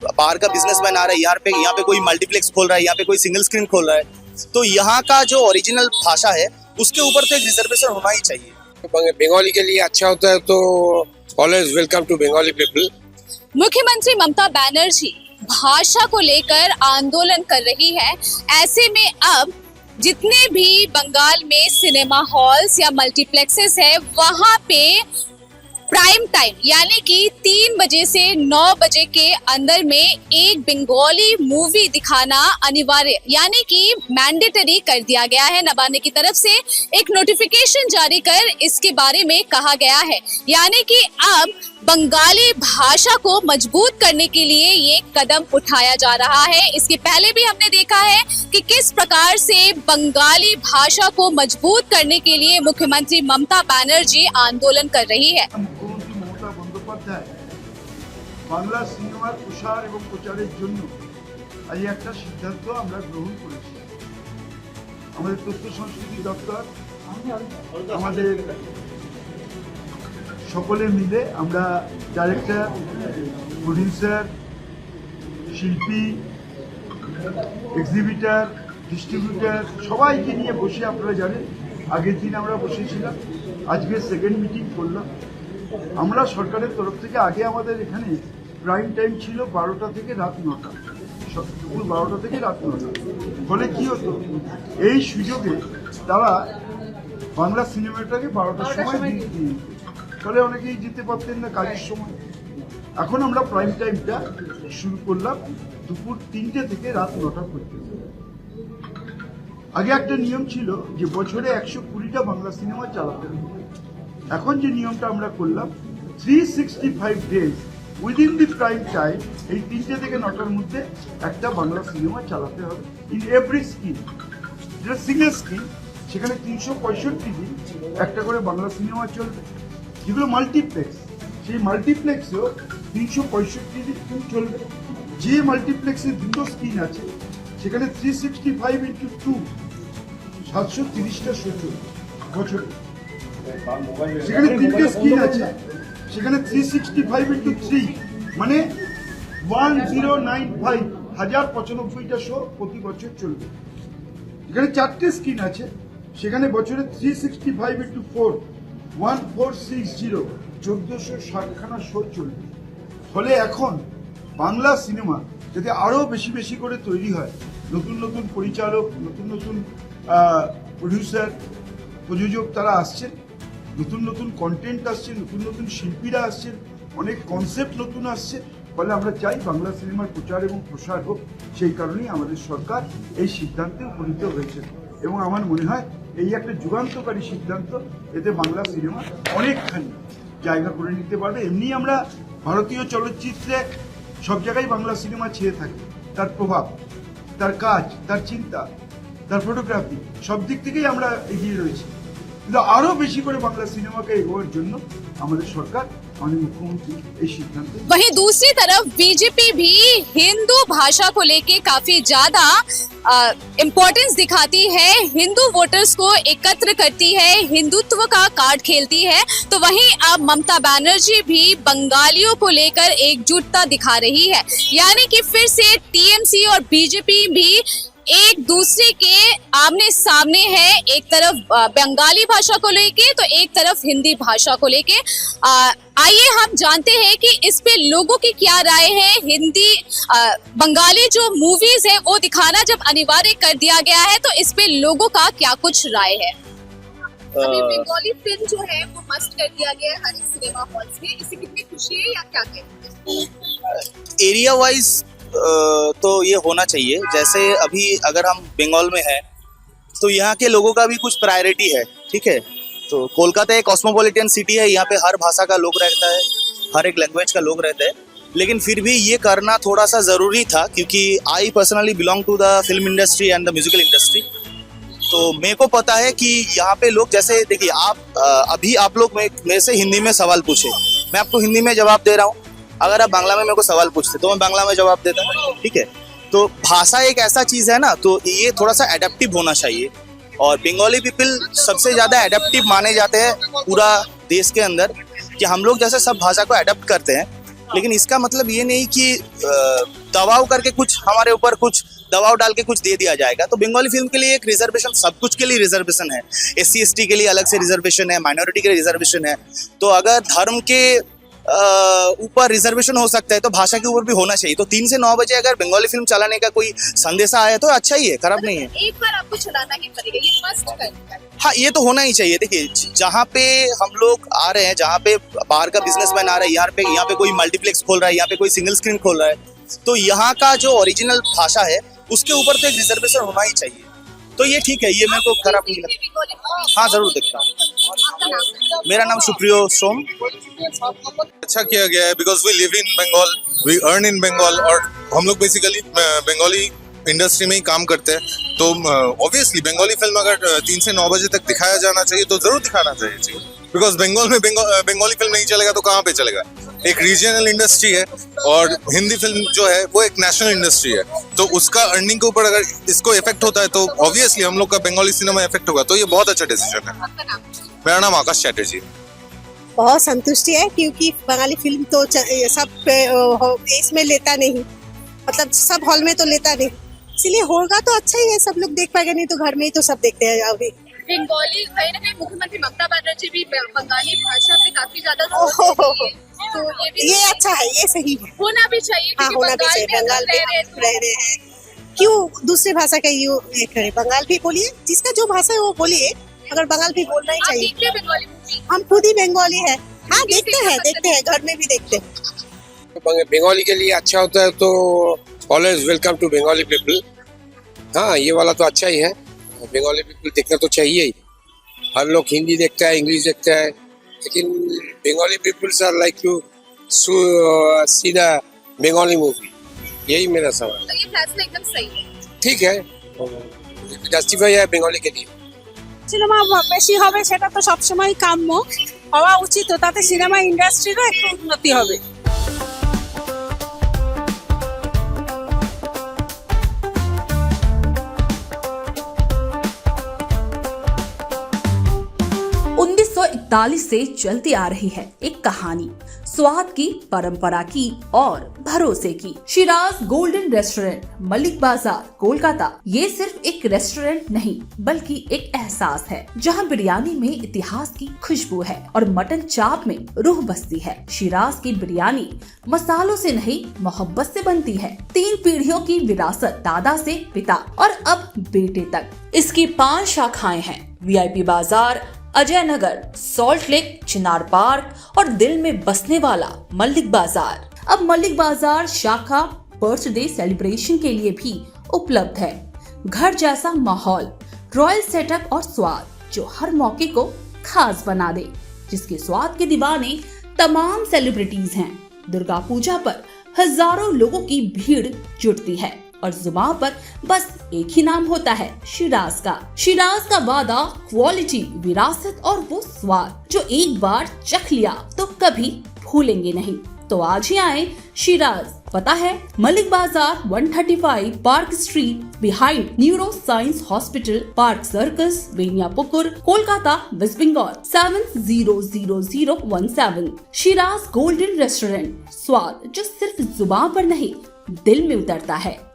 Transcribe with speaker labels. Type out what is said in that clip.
Speaker 1: बाहर का बिजनेसमैन आ रहा है यहाँ पे कोई मल्टीप्लेक्स खोल रहा है, यहाँ पे कोई सिंगल स्क्रीन खोल रहा है, तो यहाँ का जो ओरिजिनल भाषा है उसके ऊपर तो एक रिजर्वेशन होना ही चाहिए।
Speaker 2: बंगाली के लिए अच्छा होता है तो always welcome to Bengali people.
Speaker 3: मुख्यमंत्री ममता बनर्जी भाषा को लेकर आंदोलन कर रही है। ऐसे में अब जितने भी बंगाल में सिनेमा हॉल्स या मल्टीप्लेक्सेस है वहां पे प्राइम टाइम यानी कि 3 बजे से 9 बजे के अंदर में एक बंगाली मूवी दिखाना अनिवार्य यानी कि मैंडेटरी कर दिया गया है। नबार्ड की तरफ से एक नोटिफिकेशन जारी कर इसके बारे में कहा गया है, यानी कि अब बंगाली भाषा को मजबूत करने के लिए ये कदम उठाया जा रहा है। इसके पहले भी हमने देखा है कि किस प्रकार से बंगाली भाषा को मजबूत करने के लिए मुख्यमंत्री ममता बनर्जी आंदोलन कर रही है।
Speaker 4: মুখ্যমন্ত্রী মমতা বন্দ্যোপাধ্যায় বাংলা সিনেমার প্রসার এবং প্রচারের জন্য আজ একটা সিদ্ধান্ত আমরা গ্রহণ করেছি। আমাদের তথ্য সংস্কৃতি দপ্তর আমাদের সকলে মিলে আমরা ডাইরেক্টর, প্রডিউসার, শিল্পী, এক্সিবিটার, ডিস্ট্রিবিউটার সবাইকে নিয়ে বসে, আপনারা জানেন আগের দিন আমরা বসেছিলাম, আজকে সেকেন্ড মিটিং করলাম। আমরা সরকারের তরফ থেকে আগে আমাদের এখানে প্রাইম টাইম ছিল 12টা থেকে রাত 9টা, দুপুর 12টা থেকে রাত 9টা। ফলে কি হতো, এই সুযোগে তারা বাংলা সিনেমাটাকে 12টার সময় দিয়ে দিত, ফলে অনেকেই যেতে পারতেন না কাজের সময়। এখন আমরা প্রাইম টাইমটা শুরু করলাম দুপুর 3টে থেকে রাত 9টা পর্যন্ত। আগে একটা নিয়ম ছিল যে বছরে 120টা বাংলা সিনেমা চালাতে হবে। এখন যে নিয়মটা আমরা করলাম 365 days within the prime time, এই 3টে থেকে 9টার মধ্যে একটা বাংলা সিনেমা চালাতে হবে ইন এভরি স্ক্রিন। যেটা সিঙ্গেল স্ক্রিন সেখানে 365 দিন একটা করে বাংলা সিনেমা চলবে। যেগুলো মাল্টিপ্লেক্স, সেই মাল্টিপ্লেক্সেও 365 দিন চলবে। যে মাল্টিপ্লেক্সে 2টো স্ক্রিন আছে সেখানে 365 × 2 730টা শো চলবে বছরে। সেখানে 3টে স্ক্রিন আছে সেখানে 365 × 3 মানে 1095 1095টা শো প্রতি বছর চলবে। এখানে 4টে স্ক্রিন আছে সেখানে বছরে 365 × 4 1460 1460খানা শো চলবে। ফলে এখন বাংলা সিনেমা যাতে আরও বেশি বেশি করে তৈরি হয়, নতুন নতুন পরিচালক, নতুন নতুন প্রডিউসার, প্রযোজক তারা আসছেন, নতুন নতুন কন্টেন্ট আসছে, নতুন নতুন শিল্পীরা আসছেন, অনেক কনসেপ্ট নতুন আসছে। ফলে আমরা চাই বাংলা সিনেমার প্রচার এবং প্রসার হোক। সেই কারণেই আমাদের সরকার এই সিদ্ধান্তে উপনীত হয়েছে এবং আমার মনে হয় এই একটা যুগান্তকারী সিদ্ধান্ত। এতে বাংলা সিনেমা অনেকখানি জায়গা করে নিতে পারবে। এমনি আমরা ভারতীয় চলচ্চিত্রে সব জায়গায় বাংলা সিনেমা ছেয়ে থাকি, তার প্রভাব, তার কাজ, তার চিন্তা, তার ফটোগ্রাফি সব দিক থেকেই আমরা এগিয়ে রয়েছি। কিন্তু আরো বেশি করে বাংলা সিনেমাকে এগোবার জন্য আমাদের সরকার, माननीय मुख्यमंत्री इस सिद्धांत।
Speaker 3: वहीं दूसरी तरफ बीजेपी भी हिंदू भाषा को लेके काफी ज्यादा इम्पोर्टेंस दिखाती है, हिंदू वोटर्स को एकत्र करती है, हिंदुत्व का कार्ड खेलती है। तो वहीं अब ममता बनर्जी भी बंगालियों को लेकर एकजुटता दिखा रही है, यानी कि फिर से टीएमसी और बीजेपी भी एक दूसरे के आमने सामने है। एक तरफ बंगाली भाषा को लेके तो एक तरफ हिंदी भाषा को लेके। आइए हम जानते हैं कि इस पे लोगों की क्या राय है। हिंदी बंगाली जो मूवीज है वो दिखाना जब अनिवार्य कर दिया गया है तो इस पे लोगों का क्या कुछ राय है। अभी बंगाली फिल्म जो है वो मस्ट कर दिया गया है हर एक सिनेमा हॉल्स में, इससे कितनी खुशी है या क्या कहते हैं?
Speaker 1: एरिया वाइज तो ये होना चाहिए। जैसे अभी अगर हम बंगाल में हैं तो यहाँ के लोगों का भी कुछ प्रायोरिटी है, ठीक है। तो कोलकाता एक कॉस्मोपॉलिटन सिटी है, यहाँ पे हर भाषा का लोग रहता है, हर एक लैंग्वेज का लोग रहता है, लेकिन फिर भी ये करना थोड़ा सा ज़रूरी था क्योंकि I personally belong to the film industry and the musical industry. तो मेरे को पता है कि यहाँ पे लोग, जैसे देखिए आप अभी आप लोग मेरे से हिंदी में सवाल पूछे, मैं आपको हिंदी में जवाब दे रहा हूँ। अगर आप बांग्ला में मेरे को सवाल पूछते तो मैं बांग्ला में जवाब देता, ठीक है। तो भाषा एक ऐसा चीज़ है ना, तो ये थोड़ा सा एडेप्टिव होना चाहिए। और बंगाली पीपल सबसे ज़्यादा एडेप्टिव माने जाते हैं पूरा देश के अंदर, कि हम लोग जैसे सब भाषा को एडेप्ट करते हैं लेकिन इसका मतलब ये नहीं कि दबाव करके कुछ हमारे ऊपर कुछ दबाव डाल के कुछ दे दिया जाएगा। तो बंगाली फिल्म के लिए एक रिजर्वेशन, सब कुछ के लिए रिजर्वेशन है। SC ST के लिए अलग से रिजर्वेशन है, माइनॉरिटी के लिए रिजर्वेशन है। तो अगर धर्म के ऊपर रिजर्वेशन हो सकता है तो भाषा के ऊपर भी होना चाहिए। तो 3 से 9 बजे अगर बंगाली फिल्म चलाने का कोई संदेशा आया तो अच्छा ही है, खराब नहीं है।
Speaker 3: एक बार आपको चलाना ही पड़ेगा, ये मस्ट करना है।
Speaker 1: हाँ, ये तो होना ही चाहिए। देखिए, जहाँ पे हम लोग आ रहे हैं, जहाँ पे बाहर का बिजनेसमैन आ रहा है, यहाँ पे कोई मल्टीप्लेक्स खोल रहा है, यहाँ पे कोई सिंगल स्क्रीन खोल रहा है, तो यहाँ का जो ओरिजिनल भाषा है उसके ऊपर तो एक रिजर्वेशन होना ही चाहिए। तो ये ठीक है, ये मेरे को खराब नहीं लगता। हाँ, जरूर देखता हूँ। मेरा नाम सुप्रियो सोम।
Speaker 5: अच्छा किया गया है because we live in Bengal, we earn in Bengal, और हम लोग बेसिकली बंगाली इंडस्ट्री में ही काम करते हैं। तो ऑब्वियसली बंगाली फिल्म अगर 3 से 9 बजे तक दिखाया जाना चाहिए तो जरूर दिखाना चाहिए, बिकॉज बंगाल में बंगाली फिल्म नहीं चलेगा तो कहाँ पे चलेगा। एक रीजनल इंडस्ट्री है और हिंदी फिल्म जो है वो एक नेशनल इंडस्ट्री है। तो उसका अर्निंग के ऊपर अगर इसको इफेक्ट होता है तो ऑब्वियसली हम लोग का बंगाली सिनेमा इफेक्ट होगा। तो ये बहुत अच्छा डिसीजन है। मेरा नाम आकाश चैटर्जी।
Speaker 6: बहुत संतुष्टि है क्योंकि बंगाली फिल्म तो सब इसमें लेता नहीं, मतलब सब हॉल में तो लेता नहीं, इसलिए होगा तो अच्छा ही है, सब लोग देख पाएंगे। नहीं तो घर में ही तो सब देखते हैं अभी।
Speaker 3: बंगाली कहीं ना कहीं मुख्यमंत्री ममता बनर्जी भी बंगाली भाषा पे काफी ज्यादा जोर दे रही है, तो ये
Speaker 6: अच्छा है, ये सही है,
Speaker 3: होना भी चाहिए।
Speaker 6: हाँ, होना भी चाहिए। बंगाल में रह रहे हैं, क्यों दूसरी भाषा का ये करे? बंगाल भी बोलिए, जिसका जो भाषा है वो बोलिए, अगर बंगाल भी बोलना ही चाहिए।
Speaker 3: बंगाली मूवी
Speaker 6: हम खुद ही बंगाली है। हाँ, देखते हैं, घर में भी देखते हैं।
Speaker 2: बंगाली के लिए अच्छा होता है तो always welcome to Bengali people. हाँ, ये वाला तो अच्छा ही है, बंगाली पीपल देखना तो चाहिए ही। हर लोग हिंदी देखता है, इंग्लिश देखता है, लेकिन Bengali peoples are like to see the Bengali movie. यही मेरा सवाल।
Speaker 3: तो ये फैसला एकदम सही है,
Speaker 2: ठीक है, जस्टिफाई है बंगाली के लिए।
Speaker 7: সিনেমা বেশি হবে সেটা তো সবসময় কাম্য হওয়া উচিত, তাতে সিনেমা ইন্ডাস্ট্রিরও একটু উন্নতি হবে।
Speaker 8: से चलती आ रही है एक कहानी, स्वाद की, परंपरा की और भरोसे की। शिराज गोल्डन रेस्टोरेंट, मलिक बाजार, कोलकाता। ये सिर्फ एक रेस्टोरेंट नहीं बल्कि एक एहसास है, जहां बिरयानी में इतिहास की खुशबू है और मटन चाप में रूह बसती है। शिराज की बिरयानी मसालों से नहीं, मोहब्बत से बनती है। 3 पीढ़ियों की विरासत, दादा से पिता और अब बेटे तक। इसकी 5 शाखाएं हैं, VIP बाजार, अजय नगर, सॉल्ट लेक, चिनार पार्क और दिल में बसने वाला मलिक बाजार। अब मलिक बाजार शाखा बर्थडे सेलिब्रेशन के लिए भी उपलब्ध है। घर जैसा माहौल, रॉयल सेटअप और स्वाद जो हर मौके को खास बना दे, जिसके स्वाद के दीवाने तमाम सेलिब्रिटीज हैं। दुर्गा पूजा पर हजारों लोगों की भीड़ जुटती है और जुबान पर बस एक ही नाम होता है, शिराज का। शिराज का वादा, क्वालिटी, विरासत और वो स्वाद जो एक बार चख लिया तो कभी भूलेंगे नहीं। तो आज ही आए शिराज। पता है Malik Bazar, 135 Park Street, behind Neuro Science Hospital, Park Circus, Beniapukur, Kolkata, West Bengal 700017। Shiraz Golden Restaurant, स्वाद जो सिर्फ जुबान पर नहीं दिल में उतरता है।